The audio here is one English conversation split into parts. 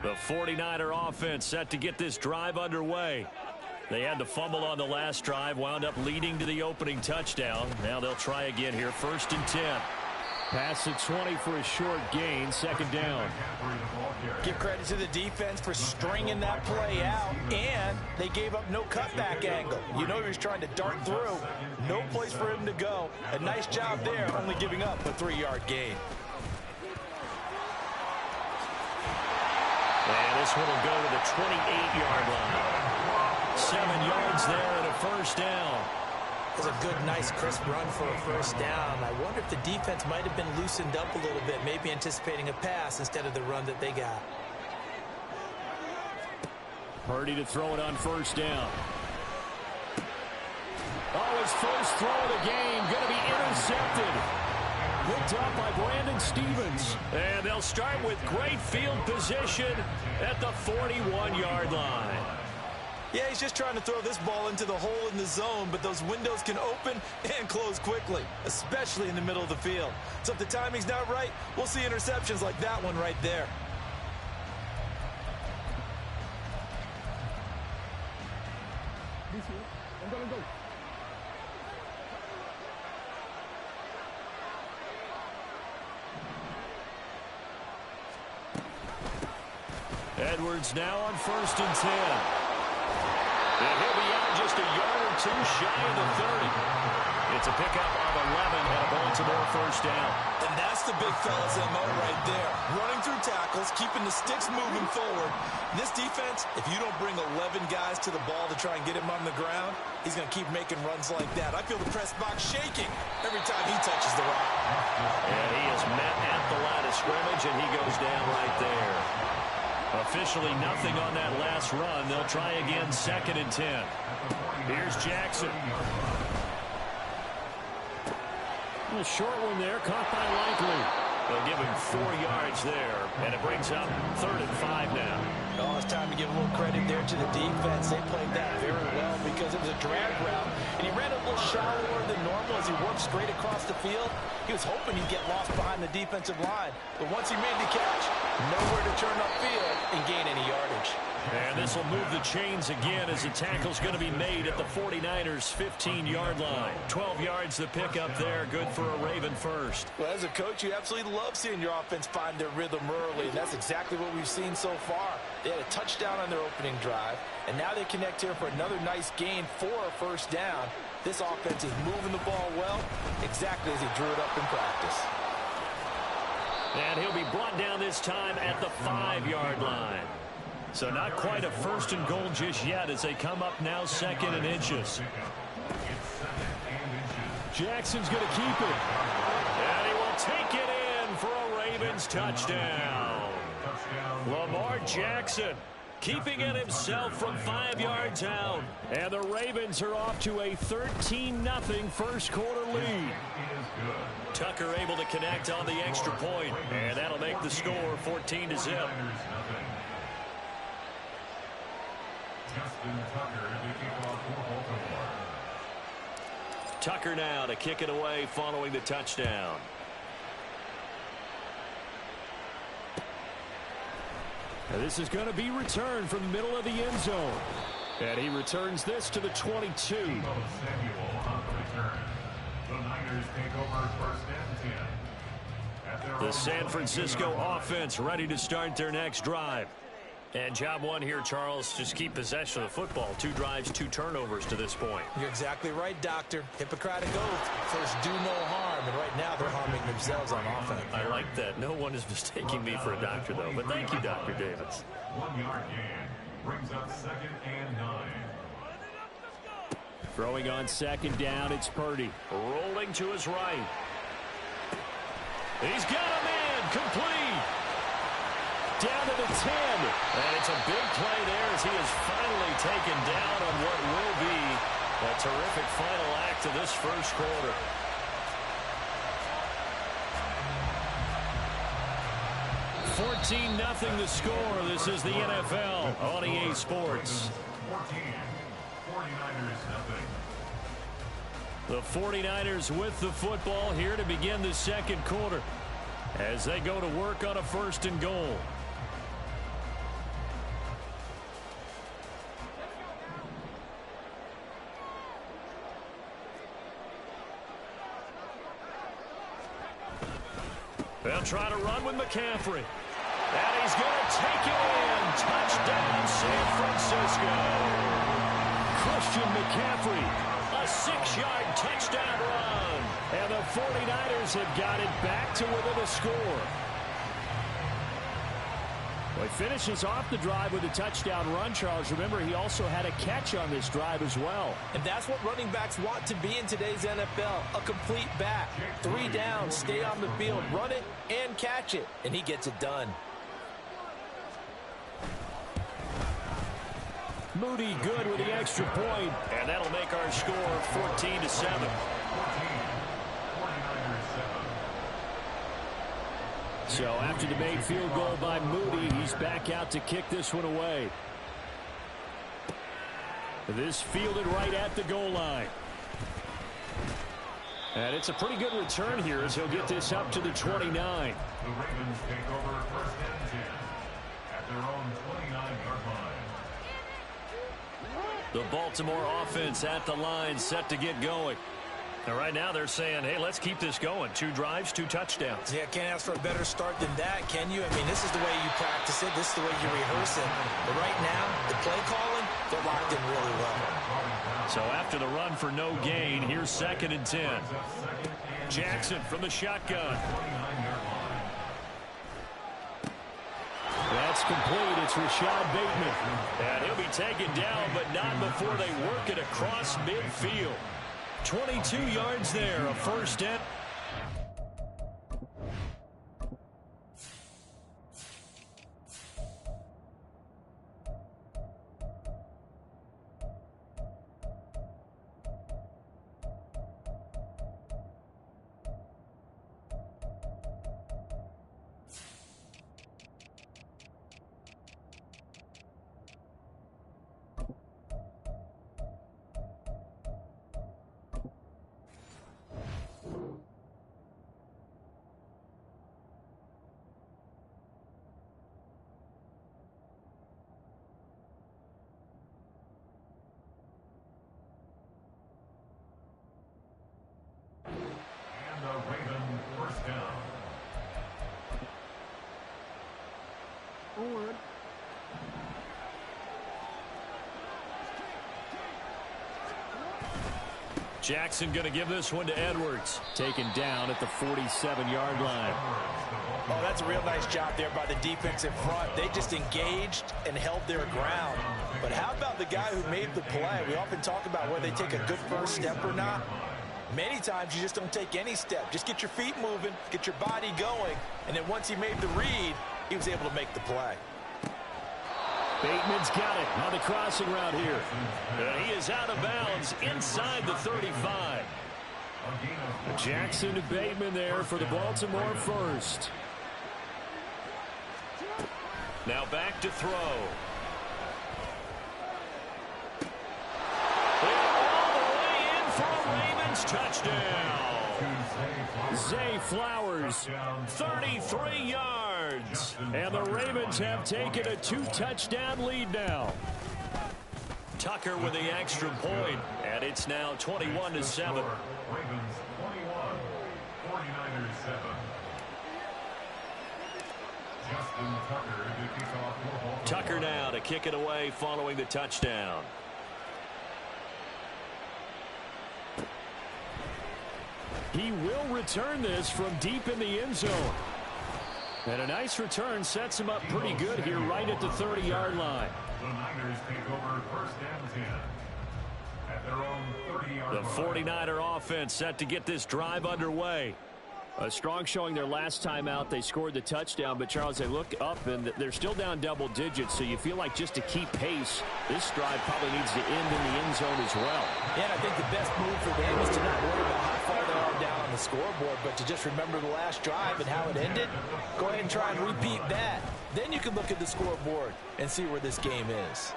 The 49er offense set to get this drive underway. They had the fumble on the last drive, wound up leading to the opening touchdown. Now they'll try again here, 1st and 10. Pass at 20 for a short gain, 2nd down. Give credit to the defense for stringing that play out, and they gave up no cutback angle. You know he was trying to dart through. No place for him to go. A nice job there, only giving up a 3-yard gain. And this one will go to the 28-yard line. 7 yards there and a 1st down. It was a good, nice, crisp run for a 1st down. I wonder if the defense might have been loosened up a little bit, maybe anticipating a pass instead of the run that they got. Purdy to throw it on 1st down. Oh, his first throw of the game going to be intercepted. Picked up by Brandon Stevens. And they'll start with great field position at the 41-yard line. Yeah, he's just trying to throw this ball into the hole in the zone, but those windows can open and close quickly, especially in the middle of the field. So if the timing's not right, we'll see interceptions like that one right there. Edwards now on 1st and 10. And he'll be out just a yard or 2 shy of the 30. It's a pickup of 11 and a Baltimore 1st down. And that's the big fella's MO right there. Running through tackles, keeping the sticks moving forward. This defense, if you don't bring 11 guys to the ball to try and get him on the ground, he's going to keep making runs like that. I feel the press box shaking every time he touches the rock. And he is met at the line of scrimmage, and he goes down right there. Officially nothing on that last run. They'll try again, 2nd and 10. Here's Jackson. A short one there, caught by Likely. They'll give him 4 yards there, and it brings up 3rd and 5 now. Oh, it's time to give a little credit there to the defense. They played that very well because it was a drag route, and he ran a little shallower than normal as he worked straight across the field. He was hoping he'd get lost behind the defensive line, but once he made the catch, nowhere to turn upfield and gain any yardage. And this will move the chains again as the tackle's going to be made at the 49ers' 15-yard line. 12 yards to pick up there, good for a Raven first. Well, as a coach, you absolutely love seeing your offense find their rhythm early, and that's exactly what we've seen so far. They had a touchdown on their opening drive, and now they connect here for another nice gain for a 1st down. This offense is moving the ball well, exactly as he drew it up in practice. And he'll be brought down this time at the 5-yard line. So not quite a 1st and goal just yet as they come up now 2nd and inches. Jackson's going to keep it. And he will take it in for a Ravens touchdown. Lamar Jackson keeping it himself from 5 yards out. And the Ravens are off to a 13-0 1st quarter lead. Tucker able to connect on the extra point, and that'll make the score 14-0. Tucker now to kick it away following the touchdown. And this is going to be returned from the middle of the end zone. And he returns this to the 22. The San Francisco offense ready to start their next drive. And job one here, Charles, just keep possession of the football. 2 drives, 2 turnovers to this point. You're exactly right, Doctor. Hippocratic oath. First, do no harm. And right now, they're harming themselves on offense. I like that. No one is mistaking me for a doctor, though. But thank you, Dr. Davis. 1-yard gain brings up 2nd and 9. Throwing on 2nd down, it's Purdy. Rolling to his right. He's got a man complete. Down to the 10. And it's a big play there as he is finally taken down on what will be a terrific final act of this 1st quarter. $14-0 the score. This is the NFL on EA Sports. 14. 49ers 0. The 49ers with the football here to begin the 2nd quarter as they go to work on a 1st and goal. They'll try to run with McCaffrey. And he's going to take it in. Touchdown, San Francisco. Christian McCaffrey, a 6-yard touchdown run. And the 49ers have got it back to within a score. Well, he finishes off the drive with a touchdown run, Charles. Remember, he also had a catch on this drive as well. And that's what running backs want to be in today's NFL, a complete back. 3 down, stay on the field, run it, and catch it. And he gets it done. Moody good with the extra point. And that'll make our score 14-7. So after the made field goal by Moody, he's back out to kick this one away. This fielded right at the goal line. And it's a pretty good return here as he'll get this up to the 29. The Ravens take over first and 10 at their own 29-yard line. The Baltimore offense at the line, set to get going. And right now they're saying, hey, let's keep this going. 2 drives, 2 touchdowns. Yeah, can't ask for a better start than that, can you? I mean, this is the way you practice it. This is the way you rehearse it. But right now, the play calling, they're locked in really well. So after the run for no gain, here's 2nd and 10. Jackson from the shotgun. That's complete. It's Rashad Bateman. And he'll be taken down, but not before they work it across midfield. 22 yards there, a first down. Jackson going to give this one to Edwards. Taken down at the 47-yard line. Oh, that's a real nice job there by the defense in front. They just engaged and held their ground. But how about the guy who made the play? We often talk about whether they take a good first step or not. Many times you just don't take any step. Just get your feet moving, get your body going, and then once he made the read, he was able to make the play. Bateman's got it on the crossing route here. And he is out of bounds inside the 35. Jackson to Bateman there for the Baltimore first. Now back to throw. And all the way in for a Ravens touchdown. Zay Flowers, 33 yards. And the Ravens have taken a 2-touchdown lead now. Tucker with the extra point, and it's now 21-7. Ravens 21, 49ers 7. Justin Tucker to kick off. Tucker now to kick it away following the touchdown. He will return this from deep in the end zone. And a nice return sets him up pretty good here right at the 30-yard line. The Niners take over first and 10 at their own 30-yard line. The 49er offense set to get this drive underway. A strong showing their last time out. They scored the touchdown, but Charles, they look up and they're still down double digits, so you feel like just to keep pace, this drive probably needs to end in the end zone as well. Yeah, I think the best move for them is to not worry about how far they are down on the scoreboard, but to just remember the last drive and how it ended. Go ahead and try and repeat that. Then you can look at the scoreboard and see where this game is.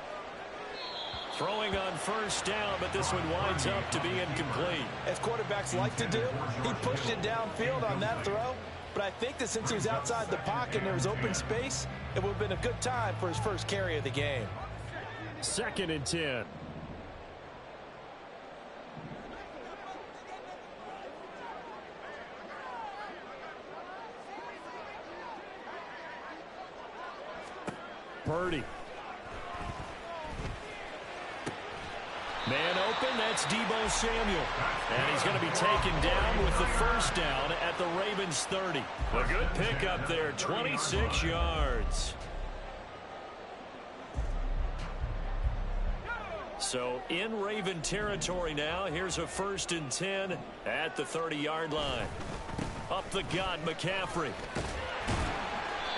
Throwing on first down, but this one winds up to be incomplete. As quarterbacks like to do, he pushed it downfield on that throw, but I think that since he was outside the pocket and there was open space, it would have been a good time for his first carry of the game. 2nd and 10. Purdy. Man open, that's Deebo Samuel. And he's going to be taken down with the first down at the Ravens 30. A good pickup there, 26 yards. So in Raven territory now, here's a 1st and 10 at the 30-yard line. Up the gut, McCaffrey.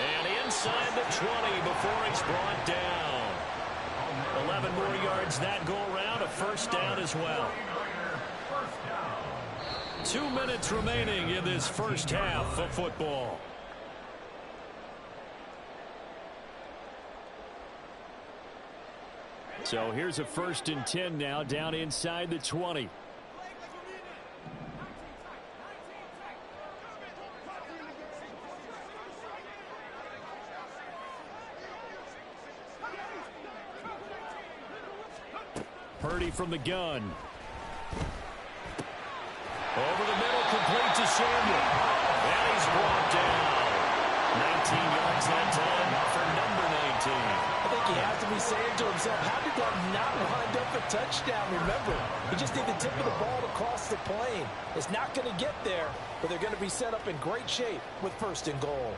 And inside the 20 before he's brought down. 11 more yards that go around, a first down as well. 2 minutes remaining in this first half of football. So here's a 1st and 10 now down inside the 20. Purdy from the gun. Over the middle, complete to Samuel. And he's brought down. 19 yards that time for number 19. I think he has to be saying to himself, how did that not wind up a touchdown? Remember, he just need the tip of the ball to cross the plane. It's not going to get there, but they're going to be set up in great shape with 1st and goal.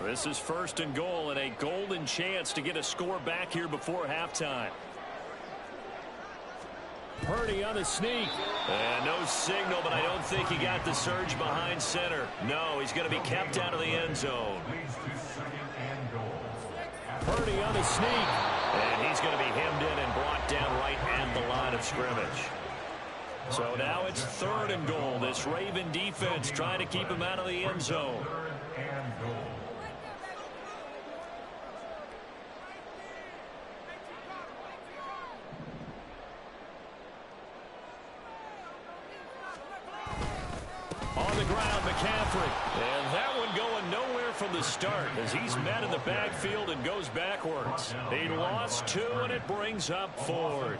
This is 1st and goal and a golden chance to get a score back here before halftime. Purdy on the sneak. And no signal, but I don't think he got the surge behind center. No, he's going to be kept out of the end zone. Purdy on the sneak. And he's going to be hemmed in and brought down right at the line of scrimmage. So now it's 3rd and goal. This Raven defense trying to keep him out of the end zone. On the ground, McCaffrey. And that one going nowhere from the start as he's met in the backfield and goes backwards. He lost 2, and it brings up 4th.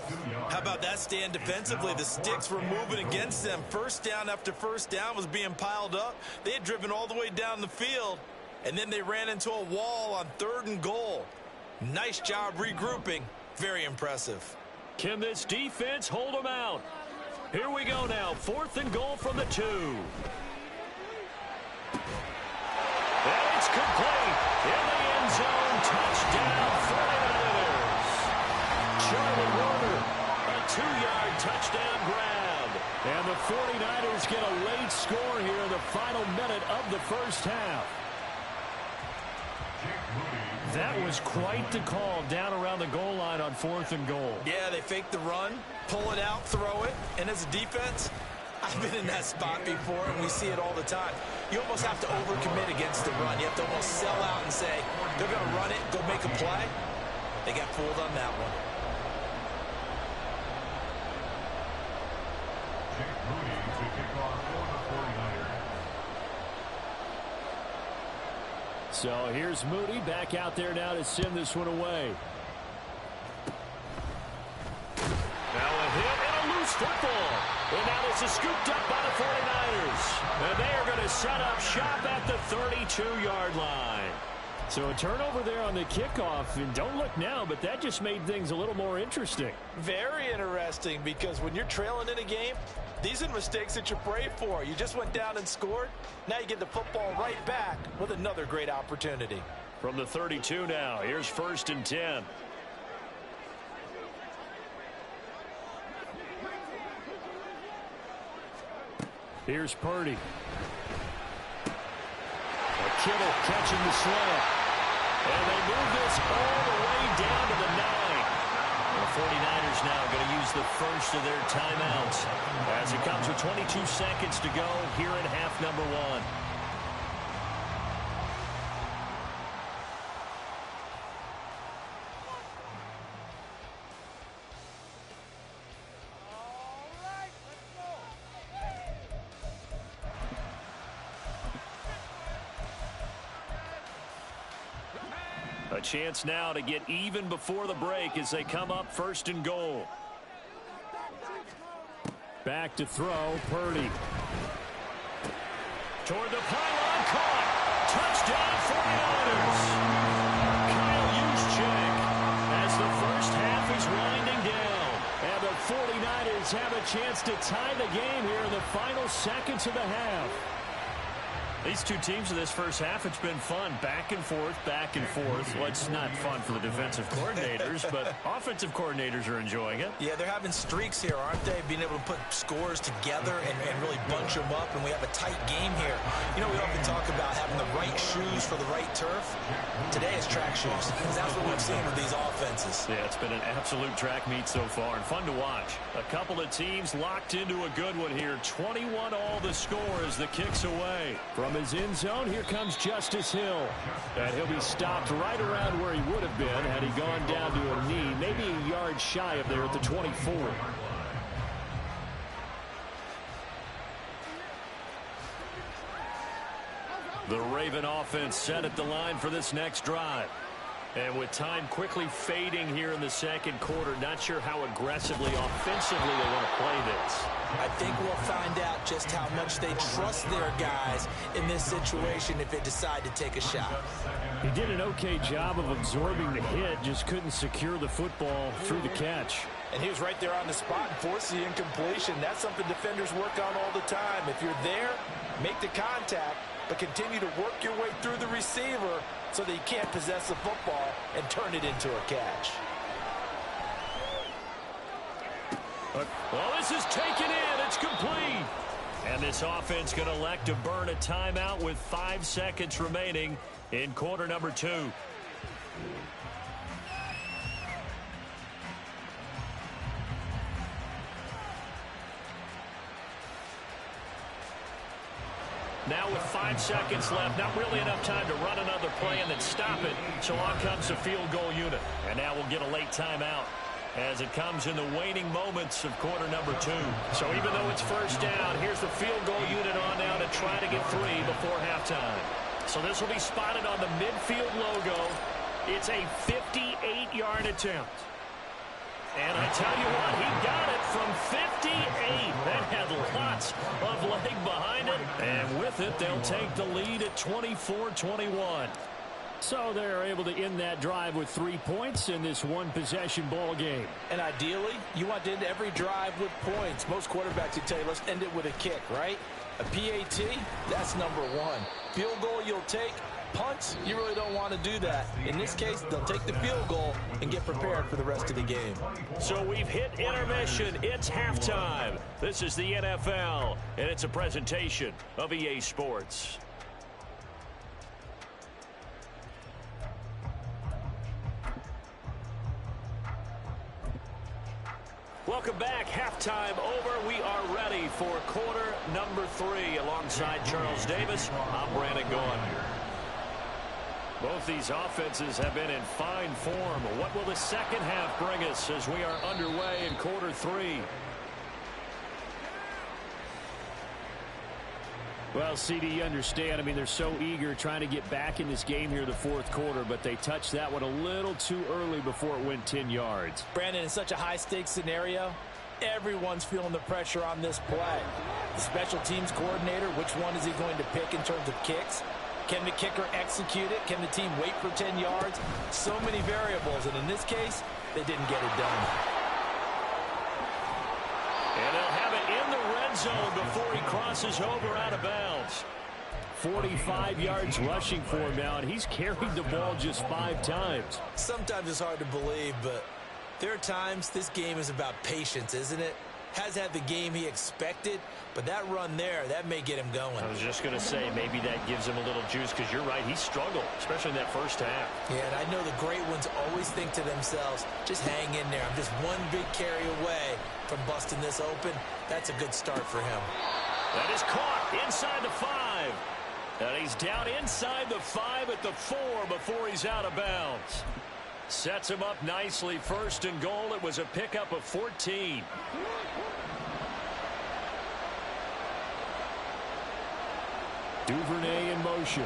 How about that stand defensively? The sticks were moving against them. First down after first down was being piled up. They had driven all the way down the field, and then they ran into a wall on 3rd and goal. Nice job regrouping. Very impressive. Can this defense hold them out? Here we go now. 4th and goal from the 2. And it's complete. In the end zone. Touchdown 49ers. Charlie Warner. A 2-yard touchdown grab. And the 49ers get a late score here in the final minute of the first half. That was quite the call down around the goal line on 4th and goal. Yeah, they fake the run, pull it out, throw it, and as a defense, I've been in that spot before, and we see it all the time. You almost have to overcommit against the run. You have to almost sell out and say, they're going to run it, go make a play. They got fooled on that one. So here's Moody back out there now to send this one away. Now a hit and a loose football. And now this is scooped up by the 49ers. And they are going to set up shop at the 32-yard line. So a turnover there on the kickoff. And don't look now, but that just made things a little more interesting. Very interesting, because when you're trailing in a game, these are mistakes that you pray for. You just went down and scored. Now you get the football right back with another great opportunity. From the 32 now, here's 1st and 10. Here's Purdy. Kittle catching the slant. And they move this all the way down to the 9. The 49ers now going to use the first of their timeouts as it comes with 22 seconds to go here in half number 1. A chance now to get even before the break as they come up 1st and goal. Back to throw, Purdy. Toward the pylon, caught. Touchdown, 49ers. Kyle Juszczyk as the first half is winding down. And the 49ers have a chance to tie the game here in the final seconds of the half. These two teams in this first half, it's been fun. Back and forth, back and forth. Well, it's not fun for the defensive coordinators, but offensive coordinators are enjoying it. Yeah, they're having streaks here, aren't they? Being able to put scores together and really bunch them up, and we have a tight game here. You know, we often talk about having the right shoes for the right turf. Today it's track shoes. That's what we've seen with these offenses. Yeah, it's been an absolute track meet so far, and fun to watch. A couple of teams locked into a good one here. 21 all the score as the kick's away. From his end zone, here comes Justice Hill. And he'll be stopped right around where he would have been had he gone down to a knee, maybe a yard shy of there at the 24. The Raven offense set at the line for this next drive. And with time quickly fading here in the second quarter, not sure how aggressively, offensively they want to play this. I think we'll find out just how much they trust their guys in this situation if they decide to take a shot. He did an okay job of absorbing the hit, just couldn't secure the football through the catch. And he was right there on the spot and forced the incompletion. That's something defenders work on all the time. If you're there, make the contact, but continue to work your way through the receiver so that you can't possess the football and turn it into a catch. Well, this is taken in. It's complete. And this offense going to elect to burn a timeout with 5 seconds remaining in quarter number 2. Now with 5 seconds left, not really enough time to run another play and then stop it. So on comes the field goal unit. And now we'll get a late timeout as it comes in the waning moments of quarter number 2. So even though it's first down, here's the field goal unit on now to try to get 3 before halftime. So this will be spotted on the midfield logo. It's a 58-yard attempt. And I tell you what, he got it from 58. That had lots of leg behind it. And with it, they'll take the lead at 24-21. So they're able to end that drive with 3 points in this one-possession ball game. And ideally, you want to end every drive with points. Most quarterbacks would tell you, let's end it with a kick, right? A PAT, that's number 1. Field goal you'll take. Punts, you really don't want to do that. In this case, they'll take the field goal and get prepared for the rest of the game. So we've hit intermission. It's halftime. This is the NFL, and it's a presentation of EA Sports. Welcome back. Halftime over. We are ready for quarter number 3. Alongside Charles Davis, I'm Brandon Gaughan. Both these offenses have been in fine form. What will the second half bring us as we are underway in quarter 3? Well, CD, you understand. I mean, they're so eager trying to get back in this game here in the fourth quarter, but they touched that one a little too early before it went 10 yards. Brandon, in such a high-stakes scenario, everyone's feeling the pressure on this play. The special teams coordinator, which one is he going to pick in terms of kicks? Can the kicker execute it? Can the team wait for 10 yards? So many variables, and in this case, they didn't get it done. And they'll have it in the red zone before he crosses over out of bounds. 45 yards rushing for him now, and he's carried the ball just 5 times. Sometimes it's hard to believe, but there are times this game is about patience, isn't it? Has had the game he expected, but that run there, that may get him going. I was just going to say, maybe that gives him a little juice, because you're right, he struggled, especially in that first half. Yeah, and I know the great ones always think to themselves, just hang in there. I'm just one big carry away from busting this open. That's a good start for him. That is caught inside the 5. And he's down inside the 5 at the 4 before he's out of bounds. Sets him up nicely. First and goal. It was a pickup of 14. Duvernay in motion.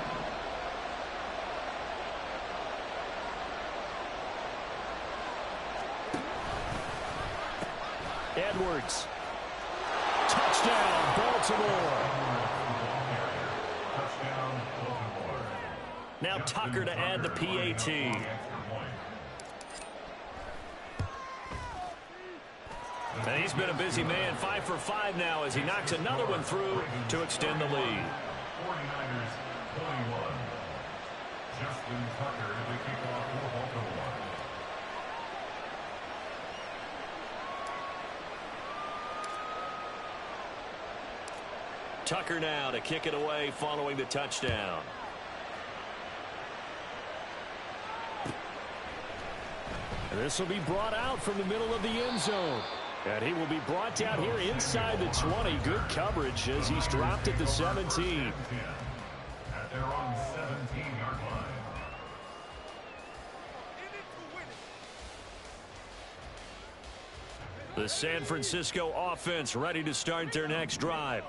Edwards. Touchdown, Baltimore. Now Tucker to add the PAT. And he's been a busy man, 5 for 5 now as he knocks another one through to extend the lead. 49ers 21. Justin Tucker to kick off for Baltimore. Tucker now to kick it away following the touchdown. And this will be brought out from the middle of the end zone. And he will be brought down here inside the 20. Good coverage as he's dropped at the 17. At their own 17-yard line. The San Francisco offense ready to start their next drive.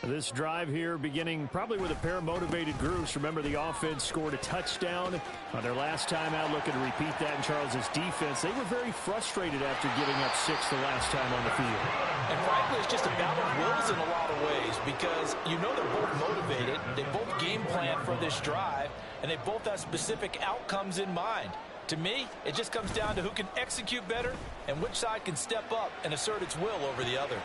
This drive here beginning probably with a pair of motivated groups. Remember, the offense scored a touchdown on their last time out, looking to repeat that in Charles's defense. They were very frustrated after giving up 6 the last time on the field. And frankly, it's just a battle of wills in a lot of ways because you know they're both motivated. They both game plan for this drive, and they both have specific outcomes in mind. To me, it just comes down to who can execute better and which side can step up and assert its will over the other.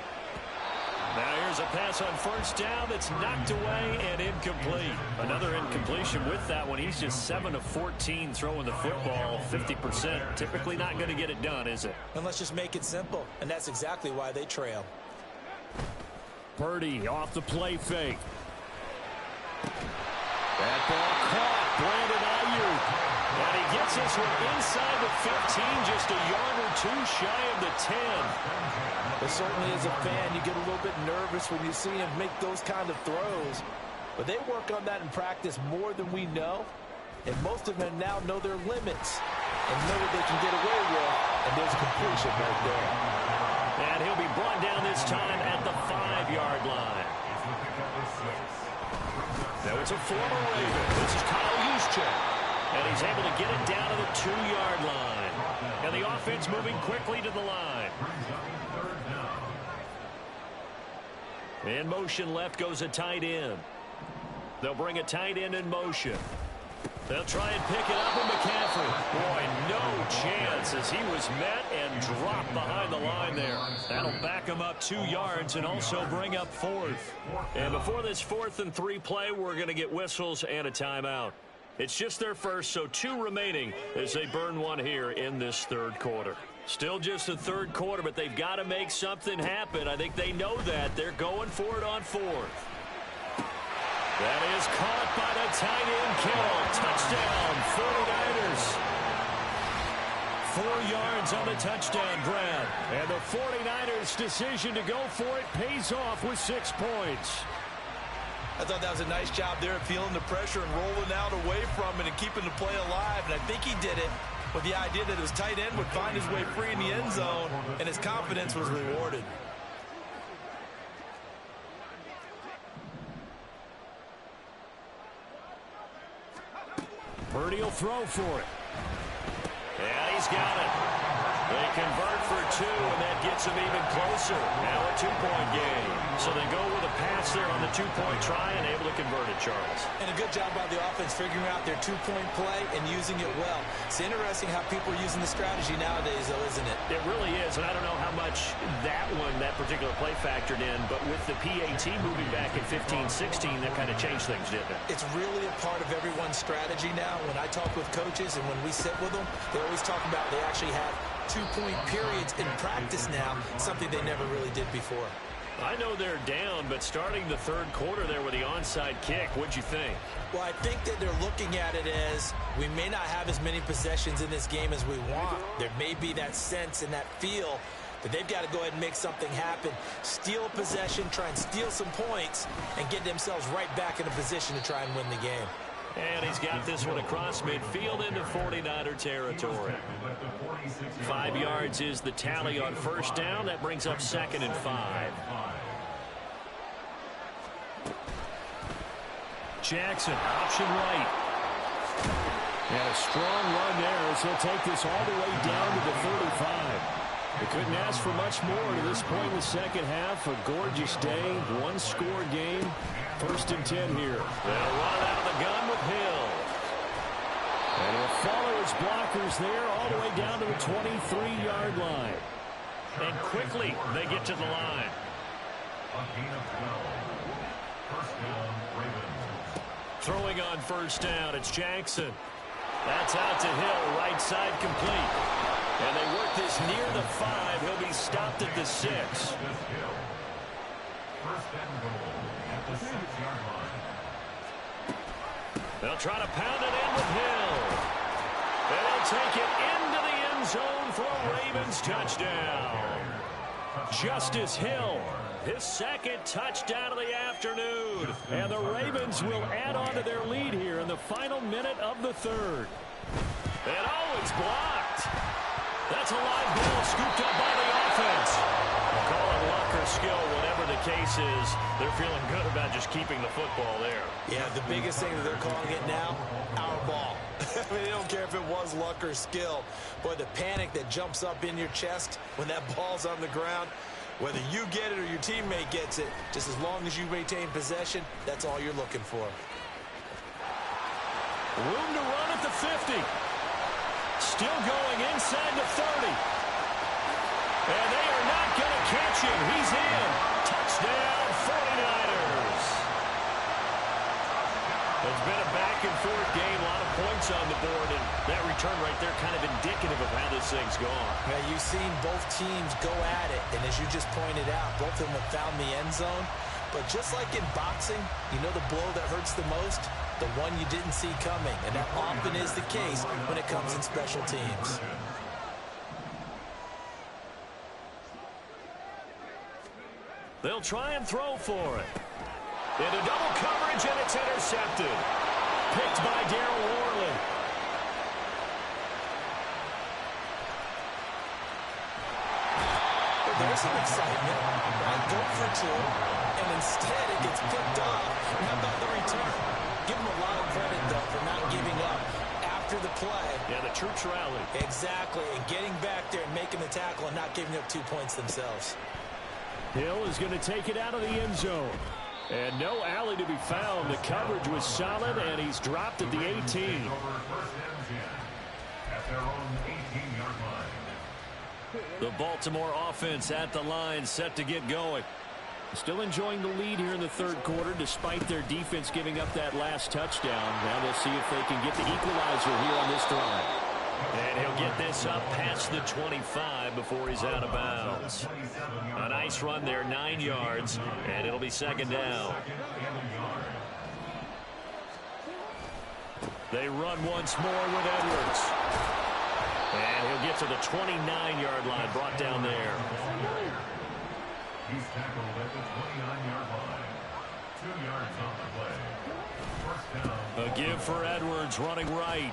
Now here's a pass on first down that's knocked away and incomplete. Another incompletion with that one. He's just 7 of 14 throwing the football, 50%. Typically not going to get it done, is it? And let's just make it simple, and that's exactly why they trail. Purdy off the play fake. That ball caught. Brandon Ayuk. And he gets this one inside the 15, just a yard or two shy of the 10. But certainly as a fan, you get a little bit nervous when you see him make those kind of throws. But they work on that in practice more than we know. And most of them now know their limits and know what they can get away with. And there's a completion right there. And he'll be brought down this time at the 5-yard line. Now it's a former Raven. This is Kyle Juszczyk. And he's able to get it down to the 2-yard line. And the offense moving quickly to the line. In motion left goes a tight end. They'll bring a tight end in motion. They'll try and pick it up with McCaffrey. Boy, no chance as he was met and dropped behind the line there. That'll back him up 2 yards and also bring up 4th. And before this 4th and 3 play, we're going to get whistles and a timeout. It's just their first, so 2 remaining as they burn one here in this 3rd quarter. Still just the 3rd quarter, but they've got to make something happen. I think they know that. They're going for it on 4th. That is caught by the tight end, Kittle. Touchdown, 49ers. 4 yards on the touchdown grab. And the 49ers' decision to go for it pays off with 6 points. I thought that was a nice job there of feeling the pressure and rolling out away from it and keeping the play alive. And I think he did it with the idea that his tight end would find his way free in the end zone, and his confidence was rewarded. Purdy will throw for it. Yeah, he's got it. They convert for 2, and that gets them even closer. Now a 2-point game. So they go with a pass there on the 2-point try and able to convert it, Charles. And a good job by the offense figuring out their 2-point play and using it well. It's interesting how people are using the strategy nowadays, though, isn't it? It really is, and I don't know how much that particular play factored in, but with the PAT moving back at 15-16, that kind of changed things, didn't it? It's really a part of everyone's strategy now. When I talk with coaches and when we sit with them, they always talk about they actually have 2-point periods in practice now, something they never really did before. I know they're down, but starting the 3rd quarter there with the onside kick, what'd you think? Well, I think that they're looking at it as we may not have as many possessions in this game as we want. There may be that sense and that feel that they've got to go ahead and make something happen, steal a possession, try and steal some points, and get themselves right back in a position to try and win the game. And he's got this one across midfield into 49er territory. 5 yards is the tally on first down. That brings up 2nd and 5. Jackson, option right. And a strong run there as he'll take this all the way down to the 35. They couldn't ask for much more to this point in the second half. A gorgeous day, one-score game. 1st and 10 here. They'll run it out of the gun with Hill. And he'll follow his blockers there all the way down to the 23-yard line. And quickly they get to the line. Throwing on 1st down, it's Jackson. That's out to Hill, right side complete. And they work this near the 5. He'll be stopped at the 6. 1st and goal at the 6-yard line. They'll try to pound it in with Hill. And they'll take it into the end zone for a Ravens touchdown. Justice Hill, his 2nd touchdown of the afternoon. And the Ravens will add on to their lead here in the final minute of the 3rd. And oh, it's blocked. That's a live ball scooped up by the offense. Call it luck or skill, whatever the case is. They're feeling good about just keeping the football there. Yeah, the biggest thing that they're calling it now, our ball. I mean, they don't care if it was luck or skill. Boy, the panic that jumps up in your chest when that ball's on the ground, whether you get it or your teammate gets it, just as long as you maintain possession, that's all you're looking for. Room to run at the 50. Still going inside the 30. And they are not going to catch him. He's in. Touchdown, 49ers. It's been a back-and-forth game, a lot of points on the board, and that return right there kind of indicative of how this thing's gone. Yeah, you've seen both teams go at it, and as you just pointed out, both of them have found the end zone. But just like in boxing, you know the blow that hurts the most? The one you didn't see coming, and that often is the case when it comes in special teams. They'll try and throw for it. Into double coverage, and it's intercepted. Picked by Darryl Worley. But there's some excitement. Right, go for 2, and instead it gets picked off. And how about the return? Give them a lot of credit, though, for not giving up after the play. Yeah, the troops rally. Exactly, and getting back there and making the tackle and not giving up 2 points themselves. Hill is going to take it out of the end zone. And no alley to be found. The coverage was solid, and he's dropped at the 18. At their own 18-yard line. The Baltimore offense at the line, set to get going. Still enjoying the lead here in the 3rd quarter, despite their defense giving up that last touchdown. Now they'll see if they can get the equalizer here on this drive. And he'll get this up past the 25 before he's out of bounds. A nice run there, 9 yards, and it'll be 2nd down. They run once more with Edwards. And he'll get to the 29-yard line, brought down there. He's tackled at the 29-yard line. 2 yards on the play. 1st down. A give for Edwards, running right.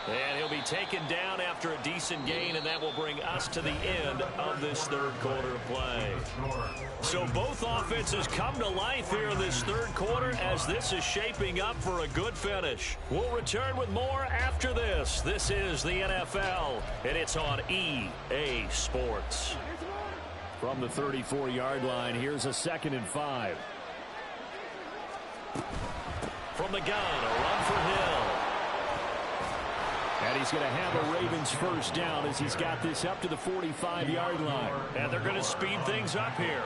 And he'll be taken down after a decent gain, and that will bring us to the end of this 3rd quarter of play. So both offenses come to life here in this 3rd quarter as this is shaping up for a good finish. We'll return with more after this. This is the NFL, and it's on EA Sports. From the 34-yard line, here's a 2nd and 5. From the gun, a run for Hill. And he's going to have a Ravens 1st down as he's got this up to the 45-yard line. And they're going to speed things up here.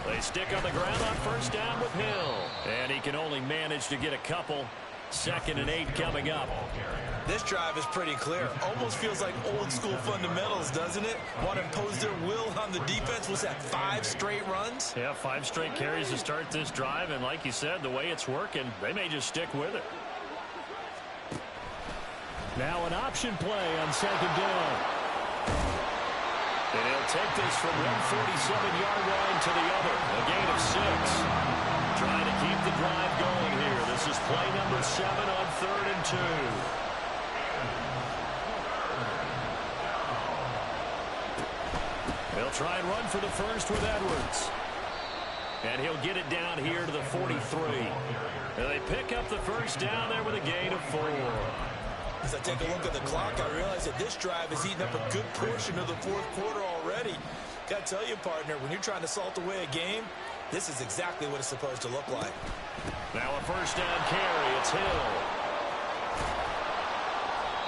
They stick on the ground on 1st down with Hill. And he can only manage to get a couple. 2nd and 8 coming up. This drive is pretty clear. Almost feels like old school fundamentals, doesn't it? Want to impose their will on the defense. Was that 5 straight runs? Yeah, 5 straight carries to start this drive. And like you said, the way it's working, they may just stick with it. Now an option play on 2nd down. And he'll take this from 147-yard line to the other. A gain of 6. Trying to keep the drive going here. This is play number 7 on 3rd and 2. They'll try and run for the 1st with Edwards. And he'll get it down here to the 43. And they pick up the 1st down there with a gain of 4. As I take a look at the clock, I realize that this drive has eaten up a good portion of the fourth quarter already. Got to tell you, partner, when you're trying to salt away a game, this is exactly what it's supposed to look like. Now a first down carry. It's Hill.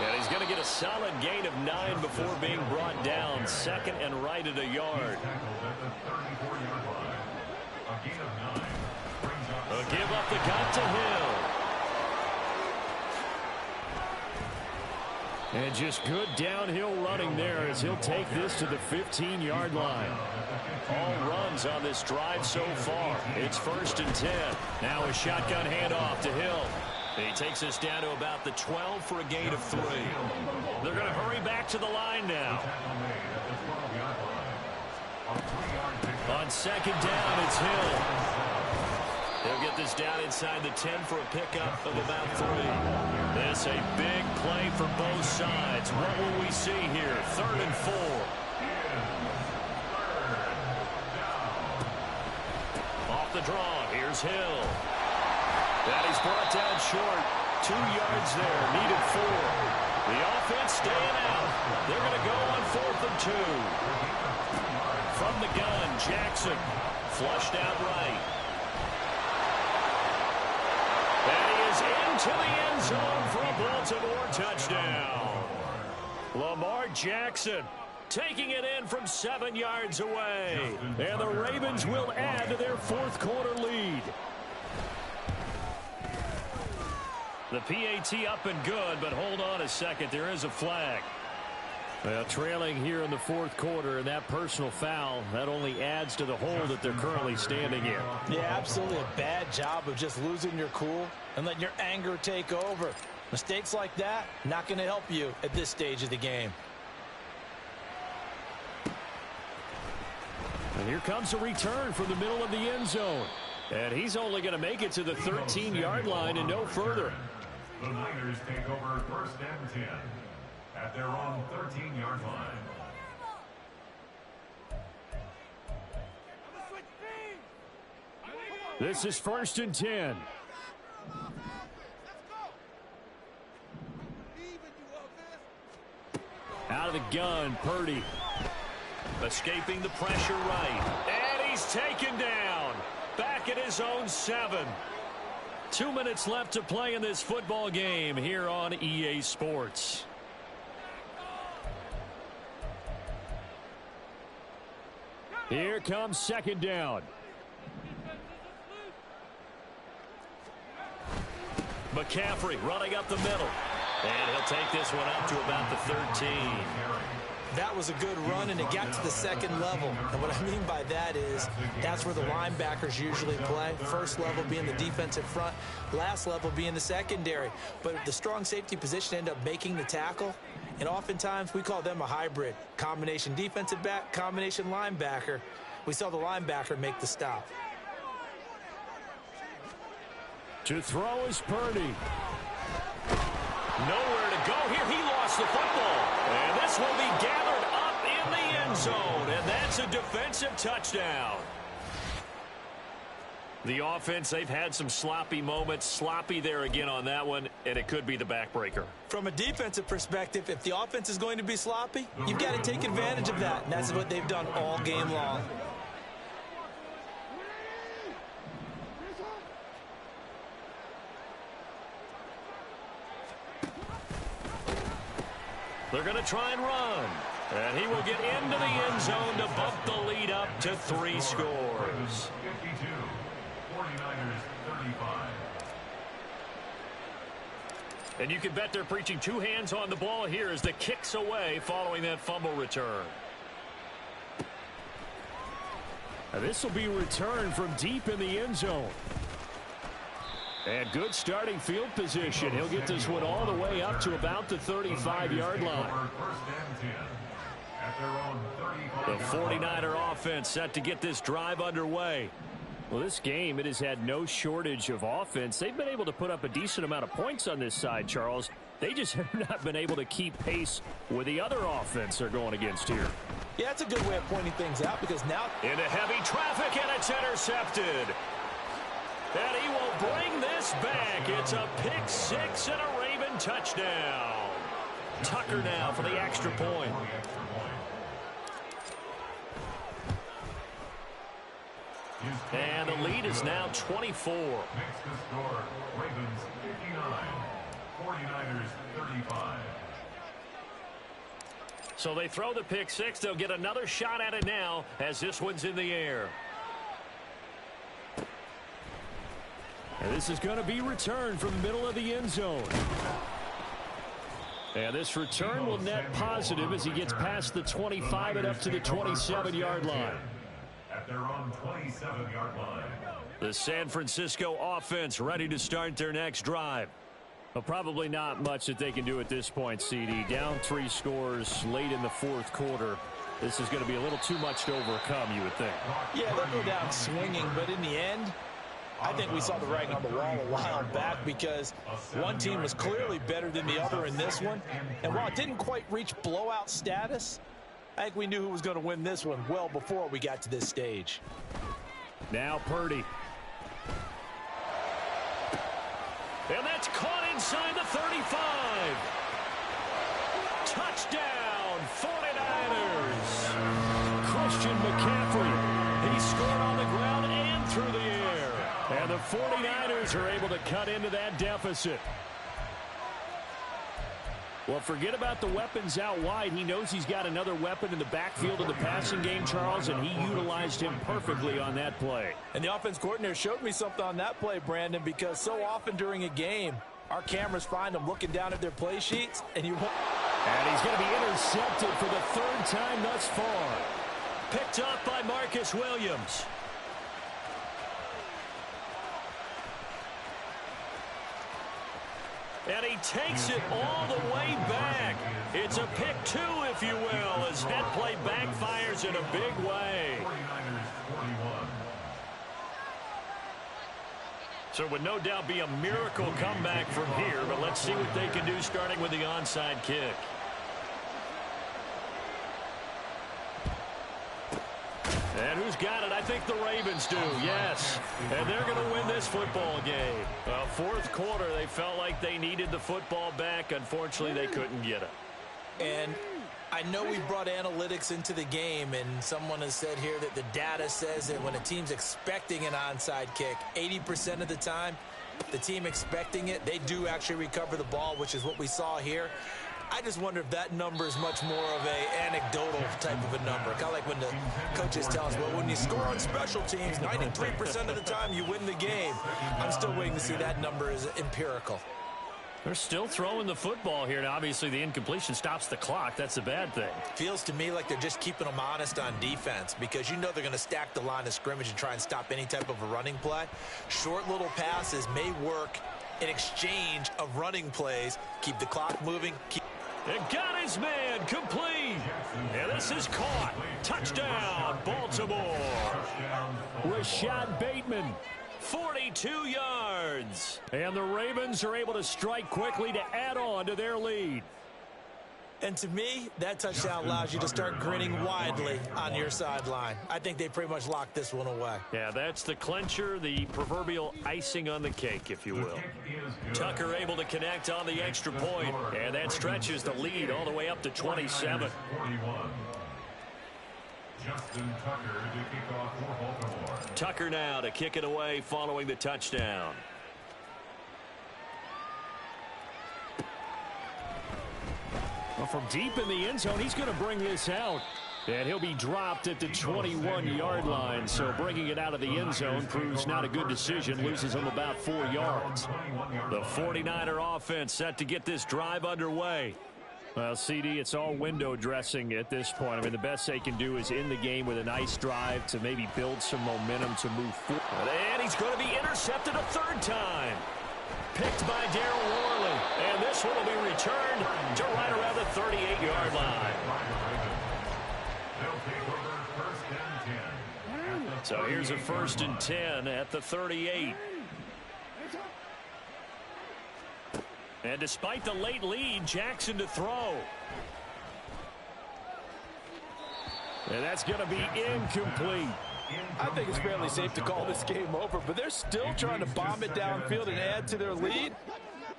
And he's going to get a solid gain of 9 before being brought down. Second and right at a yard. A give up the cut to Hill. And just good downhill running there as he'll take this to the 15-yard line. All runs on this drive so far. It's first and 10. Now a shotgun handoff to Hill. He takes us down to about the 12 for a gain of 3. They're going to hurry back to the line now. On second down, it's Hill. He'll get this down inside the 10 for a pickup of about 3. This a big play for both sides. What will we see here? 3rd and 4. Off the draw, here's Hill. And he's brought down short. 2 yards there, needed 4. The offense staying out. They're going to go on 4th and 2. From the gun, Jackson. Flushed out right. And he is into the end zone for a Baltimore touchdown. Lamar Jackson taking it in from 7 yards away. And the Ravens will add to their fourth quarter lead. The PAT up and good, but hold on a second. There is a flag. Well, trailing here in the fourth quarter, and that personal foul, that only adds to the hole that they're currently standing in. Yeah, absolutely a bad job of just losing your cool and letting your anger take over. Mistakes like that, not going to help you at this stage of the game. And here comes a return from the middle of the end zone. And he's only going to make it to the 13-yard line and no further. The Niners take over first and 10 at their own 13-yard line. This is first and 10. Out of the gun, Purdy. Escaping the pressure right. And he's taken down. Back at his own 7. 2 minutes left to play in this football game here on EA Sports. Here comes second down. McCaffrey running up the middle. And he'll take this one up to about the 13. That was a good run, and it got to the second level. And what I mean by that is that's where the linebackers usually play. First level being the defensive front, last level being the secondary. But the strong safety position ended up making the tackle, and oftentimes we call them a hybrid. Combination defensive back, combination linebacker. We saw the linebacker make the stop. To throw is Purdy. Nowhere to go here. He lost the football. And this will be gathered up in the end zone. And that's a defensive touchdown. The offense, they've had some sloppy moments. Sloppy there again on that one. And it could be the backbreaker. From a defensive perspective, if the offense is going to be sloppy, you've got to take advantage of that. And that's what they've done all game long. They're going to try and run. And he will get into the end zone to bump the lead up to 3 scores. 52, 49ers 35. And you can bet they're preaching 2 hands on the ball here as the kick's away following that fumble return. Now this will be returned from deep in the end zone. And good starting field position. He'll get this one all the way up to about the 35-yard line. The 49er offense set to get this drive underway. Well, this game, it has had no shortage of offense. They've been able to put up a decent amount of points on this side, Charles. They just have not been able to keep pace with the other offense they're going against here. Yeah, that's a good way of pointing things out because now... Into heavy traffic, and it's intercepted. And he will bring this back. It's a pick 6 and a Raven touchdown. Tucker now for the extra point. And the lead is now 24. Makes the score Ravens 59, 49ers 35. So they throw the pick six. They'll get another shot at it now as this one's in the air. And this is going to be returned from the middle of the end zone. And this return will net positive as he gets past the 25 and up to the 27-yard line. At their own 27-yard line. The San Francisco offense ready to start their next drive. Well, probably not much that they can do at this point, CD. Down 3 scores late in the fourth quarter. This is going to be a little too much to overcome, you would think. Yeah, they'll go down swinging, but in the end, I think we saw the writing on the wall a while back because one team was clearly better than the other in this one. And while it didn't quite reach blowout status, I think we knew who was going to win this one well before we got to this stage. Now Purdy. And that's caught inside the 35. Touchdown, 49ers. Christian McCaffrey. He scored on the ground and through the air. And the 49ers are able to cut into that deficit. Well, forget about the weapons out wide. He knows he's got another weapon in the backfield of the passing game, Charles, and he utilized him perfectly on that play. And the offense coordinator showed me something on that play, Brandon, because so often during a game, our cameras find them looking down at their play sheets, and he's going to be intercepted for the 3rd time thus far. Picked up by Marcus Williams. And he takes it all the way back. It's a pick 2, if you will, as that play backfires in a big way. So it would no doubt be a miracle comeback from here, but let's see what they can do starting with the onside kick. And who's got it? I think the Ravens do, yes. And they're going to win this football game. Fourth quarter, they felt like they needed the football back. Unfortunately, they couldn't get it. And I know we brought analytics into the game, and someone has said here that the data says that when a team's expecting an onside kick, 80% of the time, the team expecting it, they do actually recover the ball, which is what we saw here. I just wonder if that number is much more of a anecdotal type of a number. Kind of like when the coaches tell us, well, when you score on special teams, 93% of the time you win the game. I'm still waiting to see that number is empirical. They're still throwing the football here. Now, obviously, the incompletion stops the clock. That's a bad thing. Feels to me like they're just keeping them honest on defense because you know they're going to stack the line of scrimmage and try and stop any type of a running play. Short little passes may work in exchange of running plays. Keep the clock moving. And got his man complete. And this is caught. Touchdown, Baltimore. Rashad Bateman, 42 yards. And the Ravens are able to strike quickly to add on to their lead. And to me, that touchdown allows you to start grinning widely on your sideline. I think they pretty much locked this one away. Yeah, that's the clincher, the proverbial icing on the cake, if you will. Tucker able to connect on the extra point, and that stretches the lead all the way up to 27. Justin Tucker to kick off for Baltimore. Tucker now to kick it away following the touchdown. Well, from deep in the end zone, he's going to bring this out. And he'll be dropped at the 21-yard line. So bringing it out of the end zone proves not a good decision. Loses him about 4 yards. The 49er offense set to get this drive underway. Well, CD, it's all window dressing at this point. I mean, the best they can do is end the game with a nice drive to maybe build some momentum to move forward. And he's going to be intercepted a 3rd time. Picked by Darryl Worley. And this one will be returned to right around the 38-yard line. So here's a 1st and 10 at the 38. And despite the late lead, Jackson to throw. And that's going to be incomplete. I think it's fairly safe to call this game over, but they're still trying to bomb it downfield and add to their lead.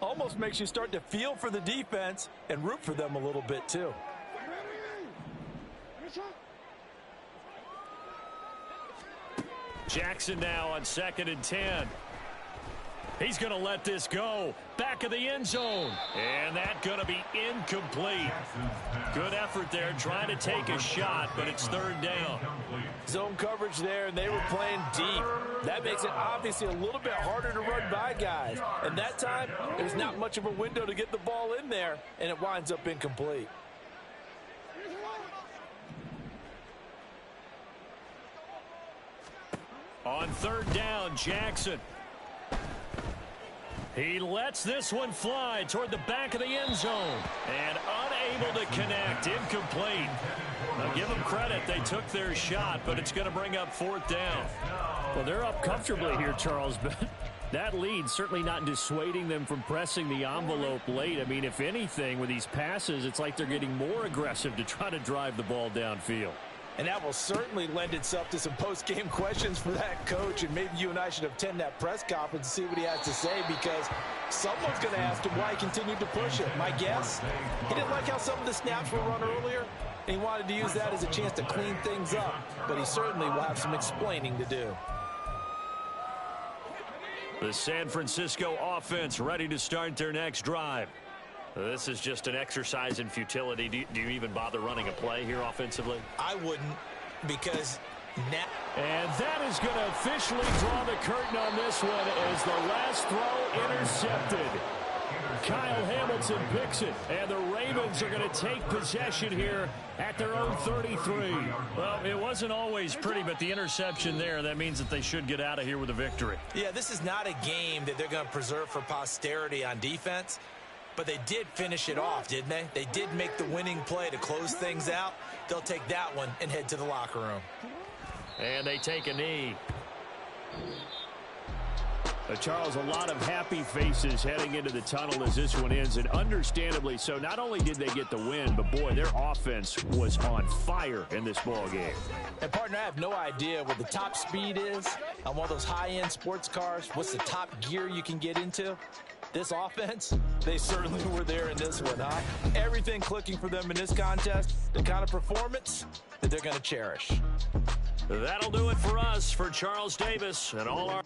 Almost makes you start to feel for the defense and root for them a little bit too. Jackson now on 2nd and 10. He's going to let this go. Back of the end zone. And that's going to be incomplete. Good effort there trying to take a shot, but it's 3rd down. Zone coverage there, and they were playing deep. That makes it obviously a little bit harder to run by guys. And that time, there's not much of a window to get the ball in there, and it winds up incomplete. On 3rd down, Jackson. He lets this one fly toward the back of the end zone. And unable to connect. Incomplete. Now give them credit. They took their shot, but it's going to bring up 4th down. Well, they're up comfortably here, Charles, but that lead certainly not dissuading them from pressing the envelope late. I mean, if anything, with these passes, it's like they're getting more aggressive to try to drive the ball downfield. And that will certainly lend itself to some post-game questions for that coach. And maybe you and I should attend that press conference and see what he has to say, because someone's going to ask him why he continued to push it. My guess, he didn't like how some of the snaps were run earlier, and he wanted to use that as a chance to clean things up. But he certainly will have some explaining to do. The San Francisco offense ready to start their next drive. This is just an exercise in futility. Do you even bother running a play here offensively? I wouldn't, because now... And that is going to officially draw the curtain on this one as the last throw intercepted. Kyle Hamilton picks it, and the Ravens are going to take possession here at their own 33. Well, it wasn't always pretty, but the interception there, that means that they should get out of here with a victory. Yeah, this is not a game that they're going to preserve for posterity on defense. But they did finish it off, didn't they? They did make the winning play to close things out. They'll take that one and head to the locker room. And they take a knee. Charles, a lot of happy faces heading into the tunnel as this one ends, and understandably so. Not only did they get the win, but boy, their offense was on fire in this ball game. And partner, I have no idea what the top speed is on one of those high-end sports cars. What's the top gear you can get into? This offense, they certainly were there in this one, huh? Everything clicking for them in this contest, the kind of performance that they're going to cherish. That'll do it for us. For Charles Davis and all our...